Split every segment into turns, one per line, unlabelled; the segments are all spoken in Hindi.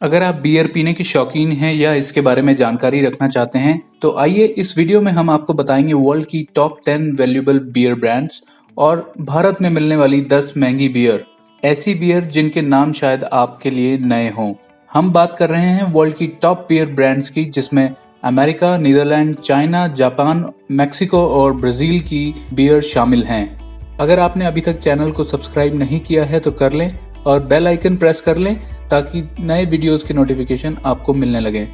अगर आप बियर पीने के शौकीन हैं या इसके बारे में जानकारी रखना चाहते हैं तो आइए इस वीडियो में हम आपको बताएंगे वर्ल्ड की टॉप 10 वैल्यूएबल बियर ब्रांड्स और भारत में मिलने वाली 10 महंगी बियर, ऐसी बियर जिनके नाम शायद आपके लिए नए हों। हम बात कर रहे हैं वर्ल्ड की टॉप बियर ब्रांड्स की, जिसमें America, Netherland, China, Japan, Mexico और ब्राजील की बियर शामिल हैं। अगर आपने अभी तक चैनल को सब्सक्राइब नहीं किया है तो कर लें और बेल आइकन प्रेस कर लें ताकि नए वीडियोस के नोटिफिकेशन आपको मिलने लगे।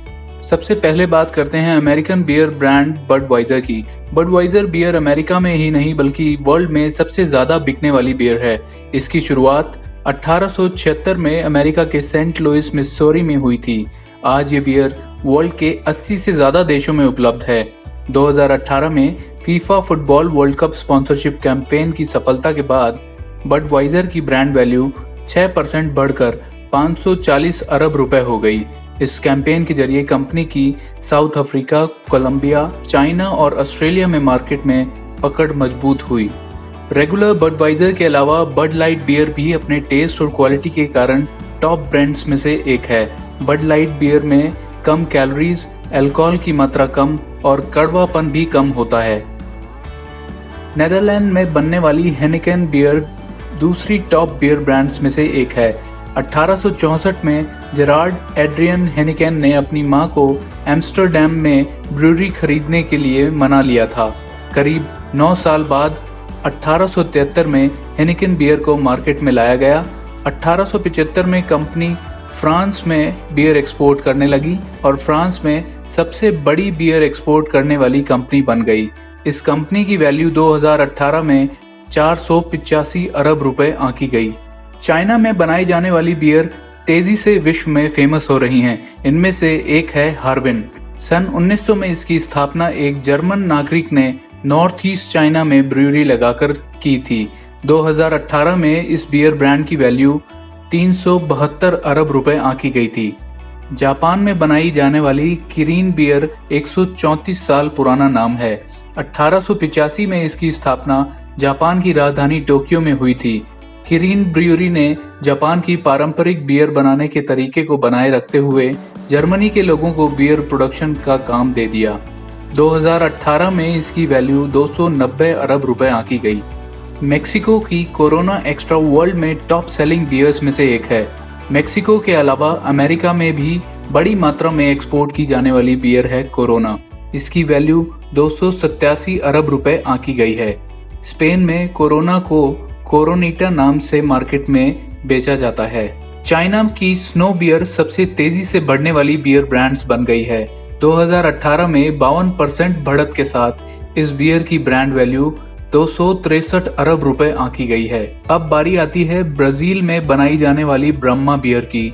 सबसे पहले बात करते हैं अमेरिकन बियर ब्रांड बडवाइजर की। बडवाइजर बियर अमेरिका में ही नहीं बल्कि वर्ल्ड में सबसे ज्यादा बिकने वाली बियर है। इसकी शुरुआत 1876 में अमेरिका के सेंट लुइस मिसौरी में हुई थी। आज ये बियर वर्ल्ड के 80 से ज्यादा देशों में उपलब्ध है। 2018 में FIFA football world cup sponsorship campaign की सफलता के बाद बडवाइजर की ब्रांड वैल्यू 6% बढ़कर 540 अरब रुपए हो गई। इस कैंपेन के जरिए कंपनी की साउथ अफ्रीका, कोलंबिया, चाइना और ऑस्ट्रेलिया में मार्केट में पकड़ मजबूत हुई। रेगुलर बडवाइजर के अलावा बड लाइट बियर भी अपने टेस्ट और क्वालिटी के कारण टॉप ब्रांड्स में से एक है। बड लाइट बियर में कम कैलोरीज, अल्कोहल की मात्रा कम और कड़वापन भी कम होता है। नेदरलैंड में बनने वाली हेनिकेन बियर दूसरी टॉप बियर ब्रांड्स में से एक है। 1864 में जेरार्ड एड्रियन हेनिकेन ने अपनी मां को एम्स्टर्डम में ब्रूअरी खरीदने के लिए मना लिया था। करीब 9 साल बाद 1873 में हेनिकेन बियर को मार्केट में लाया गया। 1875 में कंपनी फ्रांस में बियर एक्सपोर्ट करने लगी और फ्रांस में सबसे बड़ी बियर एक्सपोर्ट करने वाली कंपनी बन गई। इस कंपनी की वैल्यू 2018 में 485 अरब रुपए आंकी गई। चाइना में बनाई जाने वाली बियर तेजी से विश्व में फेमस हो रही हैं। इनमें से एक है हार्बिन। सन 1900 में इसकी स्थापना एक जर्मन नागरिक ने नॉर्थ ईस्ट चाइना में ब्रूअरी लगाकर की थी। 2018 में इस बियर ब्रांड की वैल्यू 372 अरब रुपए आंकी गई थी। जापान में बनाई जाने वाली किरीन बियर 134 साल पुराना नाम है। 1885 में इसकी स्थापना जापान की राजधानी टोक्यो में हुई थी। किरीन ब्रूअरी ने जापान की पारंपरिक बियर बनाने के तरीके को बनाए रखते हुए जर्मनी के लोगों को बियर प्रोडक्शन का काम दे दिया। 2018 में इसकी वैल्यू 290 अरब रुपए आंकी गई। मेक्सिको की कोरोना एक्स्ट्रा वर्ल्ड में टॉप सेलिंग बियर्स में से एक है। मेक्सिको के अलावा अमेरिका में भी बड़ी मात्रा में एक्सपोर्ट की जाने वाली बियर है कोरोना। इसकी वैल्यू 287 अरब रुपए आंकी गई है। स्पेन में कोरोना को कोरोनीटा नाम से मार्केट में बेचा जाता है। चाइना की स्नो बियर सबसे तेजी से बढ़ने वाली बियर ब्रांड्स बन गई है। 2018 में 52% बढ़त के साथ इस बियर की ब्रांड वैल्यू 263 अरब रुपए आंकी गई है। अब बारी आती है ब्राजील में बनाई जाने वाली ब्रह्मा बियर की।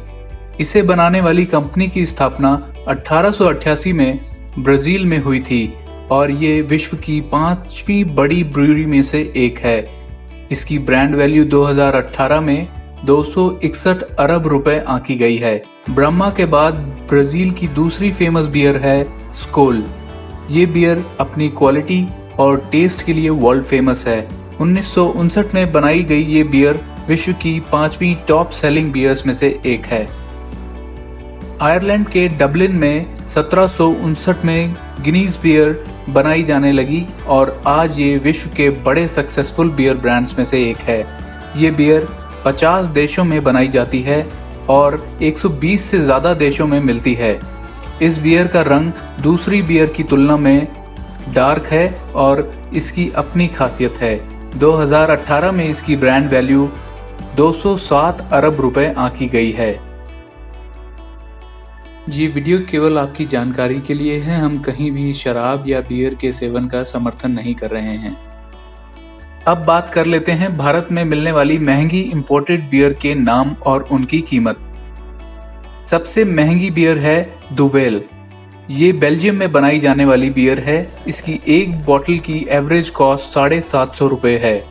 इसे बनाने वाली कंपनी की स्थापना 1888 में ब्राजील में हुई थी और ये विश्व की 5वीं बड़ी ब्रूअरी में से एक है। इसकी ब्रांड वैल्यू 2018 में 261 अरब रुपए आंकी गई है। ब्रह्मा के बाद ब्राजील की दूसरी फेमस बियर है स्कोल। ये बियर अपनी क्वालिटी और टेस्ट के लिए वर्ल्ड फेमस है। 1959 में बनाई गई ये बियर विश्व की 5वीं टॉप सेलिंग बियर्स में से एक है। आयरलैंड के डबलिन में 1759 में गिनीज बियर बनाई जाने लगी और आज ये विश्व के बड़े सक्सेसफुल बियर ब्रांड्स में से एक है। ये बियर 50 देशों में बनाई जाती है और 120 से ज़्यादा देशों में मिलती है। इस बियर का रंग दूसरी बियर की तुलना में डार्क है और इसकी अपनी खासियत है। 2018 में इसकी ब्रांड वैल्यू 207 अरब रुपए आंकी गई है। ये वीडियो केवल आपकी जानकारी के लिए है। हम कहीं भी शराब या बियर के सेवन का समर्थन नहीं कर रहे हैं। अब बात कर लेते हैं भारत में मिलने वाली महंगी इंपोर्टेड बियर के नाम और उनकी कीमत। सबसे महंगी बियर है दुवेल। ये बेल्जियम में बनाई जाने वाली बियर है। इसकी एक बोतल की एवरेज कॉस्ट 750 रुपए है।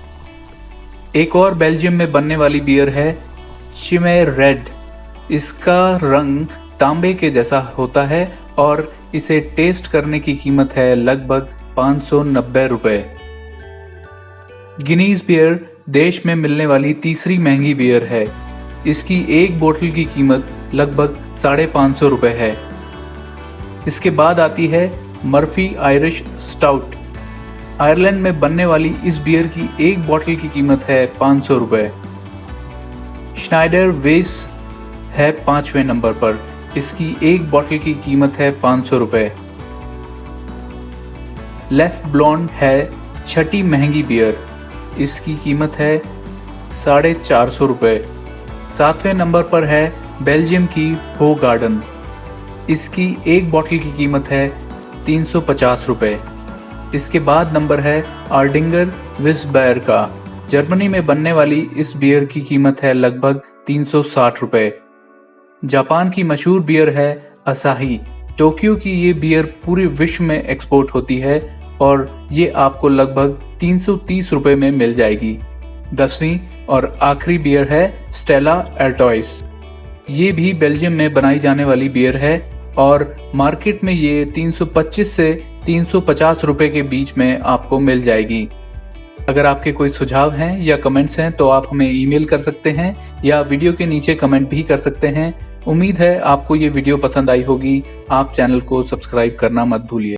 एक और बेल्जियम में बनने वाली बियर है चिमे रेड। इसका रंग तांबे के जैसा होता है और इसे टेस्ट करने की कीमत है लगभग 590 रुपए। गिनीज बियर देश में मिलने वाली तीसरी महंगी बियर है। इसकी एक बोतल की कीमत लगभग 550 रुपये है। इसके बाद आती है मर्फी आयरिश स्टाउट। आयरलैंड में बनने वाली इस बियर की एक बॉटल की कीमत है 500 रुपये। श्नाइडर वेस है 5वें नंबर पर, इसकी एक बॉटल की कीमत है 500 रुपये। लेफ ब्लॉन्ड है 6ठी महंगी बियर, इसकी कीमत है 450 रुपये। 7वें नंबर पर है बेल्जियम की हो गार्डन, इसकी एक बॉटल की कीमत है 350 रुपये। इसके बाद नंबर है आर्डिंगर विस्बैर का। जर्मनी में बनने वाली इस बियर की कीमत है लगभग 360 रुपये। जापान की मशहूर बियर है असाही। टोक्यो की ये बियर पूरे विश्व में एक्सपोर्ट होती है और ये आपको लगभग 330 रुपये में मिल जाएगी। 10वीं और आखिरी बियर है स्टेला आर्टोइस। ये भी बेल्जियम में बनाई जाने वाली बियर है और मार्केट में ये 325 से 350 रुपये के बीच में आपको मिल जाएगी। अगर आपके कोई सुझाव हैं या कमेंट्स हैं तो आप हमें ईमेल कर सकते हैं या वीडियो के नीचे कमेंट भी कर सकते हैं। उम्मीद है आपको ये वीडियो पसंद आई होगी। आप चैनल को सब्सक्राइब करना मत भूलिए।